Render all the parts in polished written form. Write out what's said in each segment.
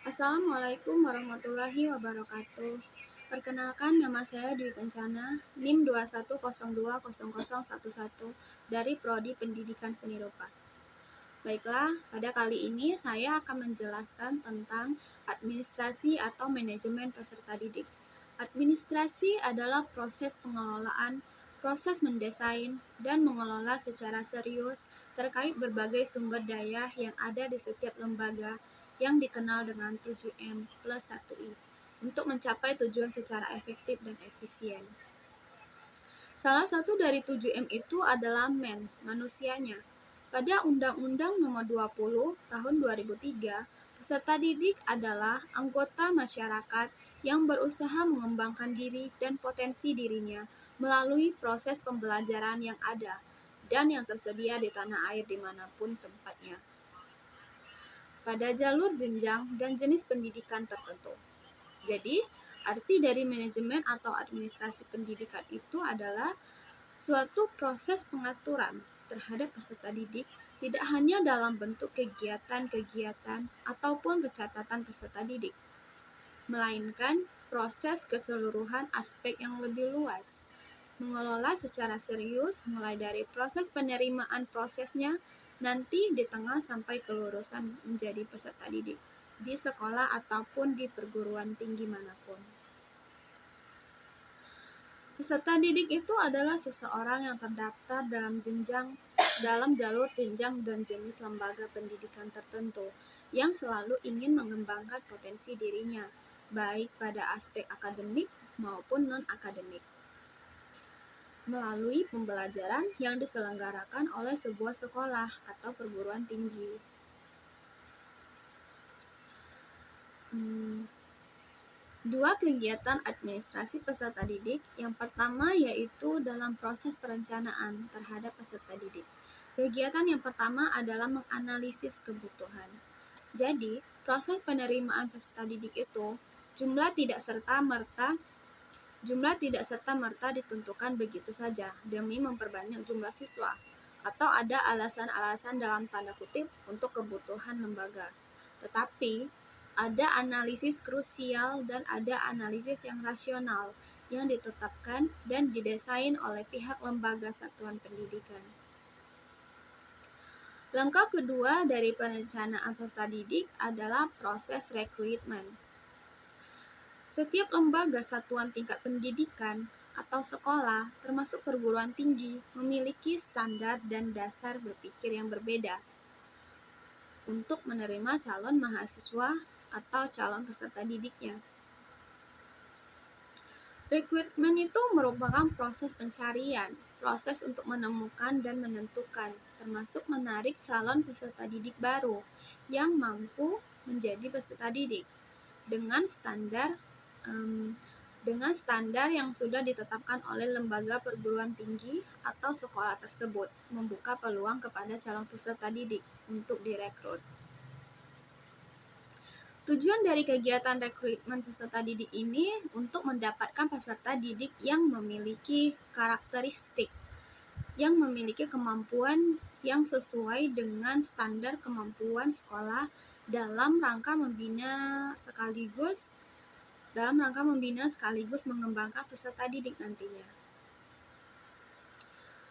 Assalamualaikum warahmatullahi wabarakatuh. Perkenalkan, nama saya Dwi Kencana, NIM 21020011 dari Prodi Pendidikan Seni Rupa. Baiklah, pada kali ini saya akan menjelaskan tentang administrasi atau manajemen peserta didik. Administrasi adalah proses pengelolaan, proses mendesain, dan mengelola secara serius terkait berbagai sumber daya yang ada di setiap lembaga yang dikenal dengan 7M plus 1I untuk mencapai tujuan secara efektif dan efisien. Salah satu dari 7M itu adalah manusianya. Pada Undang-Undang Nomor 20 Tahun 2003, peserta didik adalah anggota masyarakat yang berusaha mengembangkan diri dan potensi dirinya melalui proses pembelajaran yang ada dan yang tersedia di tanah air dimanapun tempatnya, pada jalur jenjang dan jenis pendidikan tertentu. Jadi, arti dari manajemen atau administrasi pendidikan itu adalah suatu proses pengaturan terhadap peserta didik tidak hanya dalam bentuk kegiatan-kegiatan ataupun pencatatan peserta didik, melainkan proses keseluruhan aspek yang lebih luas, mengelola secara serius mulai dari proses penerimaan prosesnya nanti di tengah sampai kelulusan menjadi peserta didik di sekolah ataupun di perguruan tinggi manapun. Peserta didik itu adalah seseorang yang terdaftar dalam jalur jenjang dan jenis lembaga pendidikan tertentu yang selalu ingin mengembangkan potensi dirinya, baik pada aspek akademik maupun non-akademik, melalui pembelajaran yang diselenggarakan oleh sebuah sekolah atau perguruan tinggi. Dua kegiatan administrasi peserta didik. Yang pertama yaitu dalam proses perencanaan terhadap peserta didik. Kegiatan yang pertama adalah menganalisis kebutuhan. Jadi, proses penerimaan peserta didik itu jumlah tidak serta-merta ditentukan begitu saja demi memperbanyak jumlah siswa, atau ada alasan-alasan dalam tanda kutip untuk kebutuhan lembaga. Tetapi, ada analisis krusial dan ada analisis yang rasional yang ditetapkan dan didesain oleh pihak lembaga satuan pendidikan. Langkah kedua dari perencanaan peserta didik adalah proses rekrutmen. Setiap lembaga satuan tingkat pendidikan atau sekolah, termasuk perguruan tinggi, memiliki standar dan dasar berpikir yang berbeda untuk menerima calon mahasiswa atau calon peserta didiknya. Rekrutmen itu merupakan proses pencarian, proses untuk menemukan dan menentukan, termasuk menarik calon peserta didik baru yang mampu menjadi peserta didik dengan standar yang sudah ditetapkan oleh lembaga perguruan tinggi atau sekolah tersebut, membuka peluang kepada calon peserta didik untuk direkrut. Tujuan dari kegiatan rekrutmen peserta didik ini untuk mendapatkan peserta didik yang memiliki karakteristik, yang memiliki kemampuan yang sesuai dengan standar kemampuan sekolah dalam rangka membina sekaligus mengembangkan peserta didik nantinya.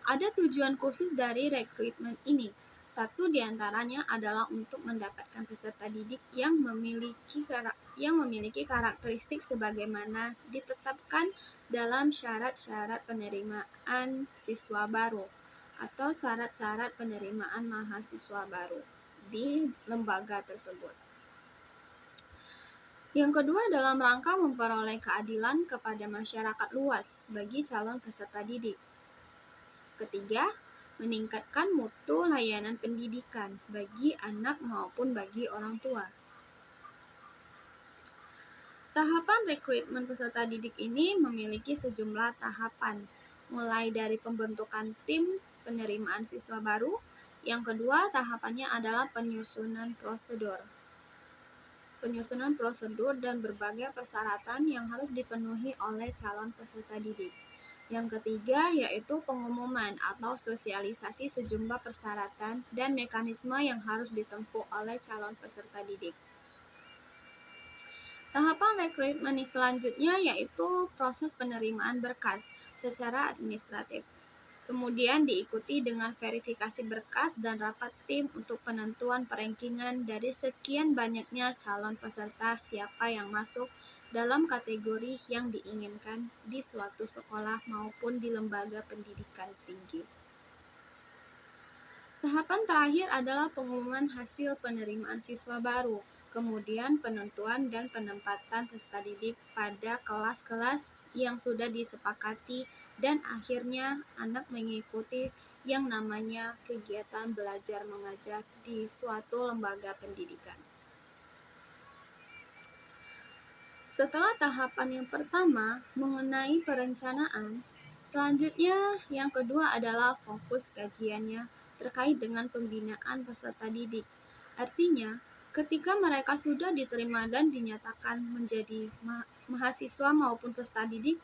Ada tujuan khusus dari rekrutmen ini. Satu diantaranya adalah untuk mendapatkan peserta didik yang memiliki karakteristik sebagaimana ditetapkan dalam syarat-syarat penerimaan siswa baru atau syarat-syarat penerimaan mahasiswa baru di lembaga tersebut. Yang kedua, dalam rangka memperoleh keadilan kepada masyarakat luas bagi calon peserta didik. Ketiga, meningkatkan mutu layanan pendidikan bagi anak maupun bagi orang tua. Tahapan rekrutmen peserta didik ini memiliki sejumlah tahapan, mulai dari pembentukan tim penerimaan siswa baru. Yang kedua, tahapannya adalah penyusunan prosedur dan berbagai persyaratan yang harus dipenuhi oleh calon peserta didik. Yang ketiga yaitu pengumuman atau sosialisasi sejumlah persyaratan dan mekanisme yang harus ditempuh oleh calon peserta didik. Tahapan rekrutmen selanjutnya yaitu proses penerimaan berkas secara administratif. Kemudian diikuti dengan verifikasi berkas dan rapat tim untuk penentuan perankingan dari sekian banyaknya calon peserta siapa yang masuk dalam kategori yang diinginkan di suatu sekolah maupun di lembaga pendidikan tinggi. Tahapan terakhir adalah pengumuman hasil penerimaan siswa baru, kemudian penentuan dan penempatan peserta didik pada kelas-kelas yang sudah disepakati, dan akhirnya anak mengikuti yang namanya kegiatan belajar mengajar di suatu lembaga pendidikan. Setelah tahapan yang pertama mengenai perencanaan, selanjutnya yang kedua adalah fokus kajiannya terkait dengan pembinaan peserta didik. Artinya, ketika mereka sudah diterima dan dinyatakan menjadi mahasiswa maupun peserta didik,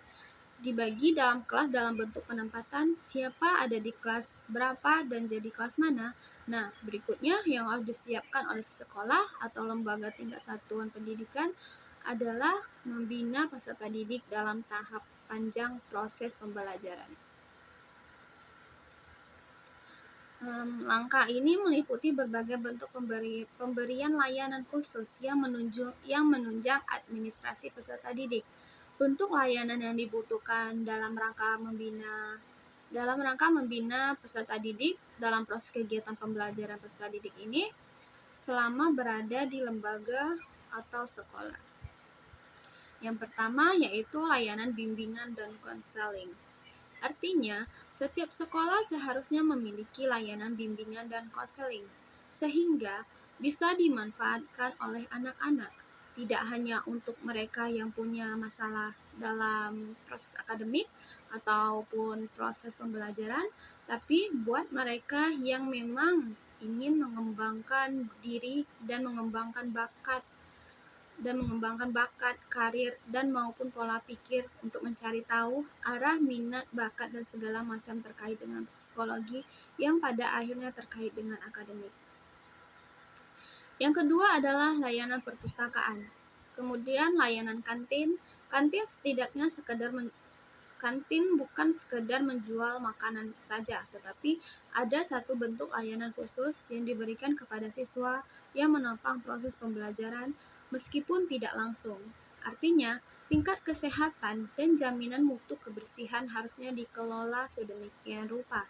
dibagi dalam kelas dalam bentuk penempatan, siapa ada di kelas berapa dan jadi kelas mana. Nah, berikutnya yang harus disiapkan oleh sekolah atau lembaga tingkat satuan pendidikan adalah membina peserta didik dalam tahap panjang proses pembelajaran. Langkah ini meliputi berbagai bentuk pemberian layanan khusus yang menunjang administrasi peserta didik. Bentuk layanan yang dibutuhkan dalam rangka membina peserta didik dalam proses kegiatan pembelajaran peserta didik ini selama berada di lembaga atau sekolah. Yang pertama yaitu layanan bimbingan dan konseling. Artinya, setiap sekolah seharusnya memiliki layanan bimbingan dan konseling, sehingga bisa dimanfaatkan oleh anak-anak, tidak hanya untuk mereka yang punya masalah dalam proses akademik ataupun proses pembelajaran, tapi buat mereka yang memang ingin mengembangkan diri dan mengembangkan bakat, karir, dan maupun pola pikir untuk mencari tahu arah minat, bakat, dan segala macam terkait dengan psikologi yang pada akhirnya terkait dengan akademik. Yang kedua adalah layanan perpustakaan. Kemudian layanan kantin. Kantin bukan sekedar menjual makanan saja, tetapi ada satu bentuk layanan khusus yang diberikan kepada siswa yang menopang proses pembelajaran meskipun tidak langsung. Artinya, tingkat kesehatan dan jaminan mutu kebersihan harusnya dikelola sedemikian rupa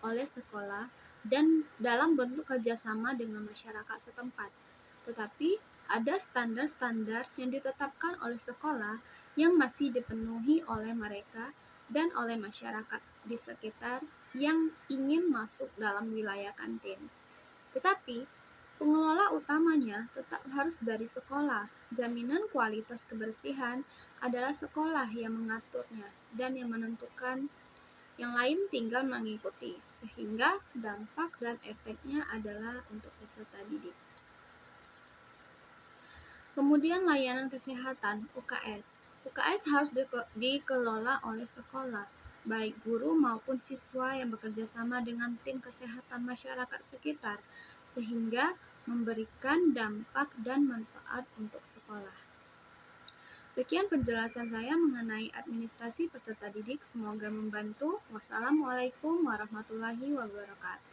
oleh sekolah dan dalam bentuk kerjasama dengan masyarakat setempat. Tetapi, ada standar-standar yang ditetapkan oleh sekolah yang masih dipenuhi oleh mereka dan oleh masyarakat di sekitar yang ingin masuk dalam wilayah kantin. Tetapi, pengelola utamanya tetap harus dari sekolah. Jaminan kualitas kebersihan adalah sekolah yang mengaturnya dan yang menentukan, yang lain tinggal mengikuti, sehingga dampak dan efeknya adalah untuk peserta didik. Kemudian layanan kesehatan (UKS). UKS harus dikelola oleh sekolah, baik guru maupun siswa yang bekerja sama dengan tim kesehatan masyarakat sekitar, sehingga memberikan dampak dan manfaat untuk sekolah. Sekian penjelasan saya mengenai administrasi peserta didik, semoga membantu. Wassalamualaikum warahmatullahi wabarakatuh.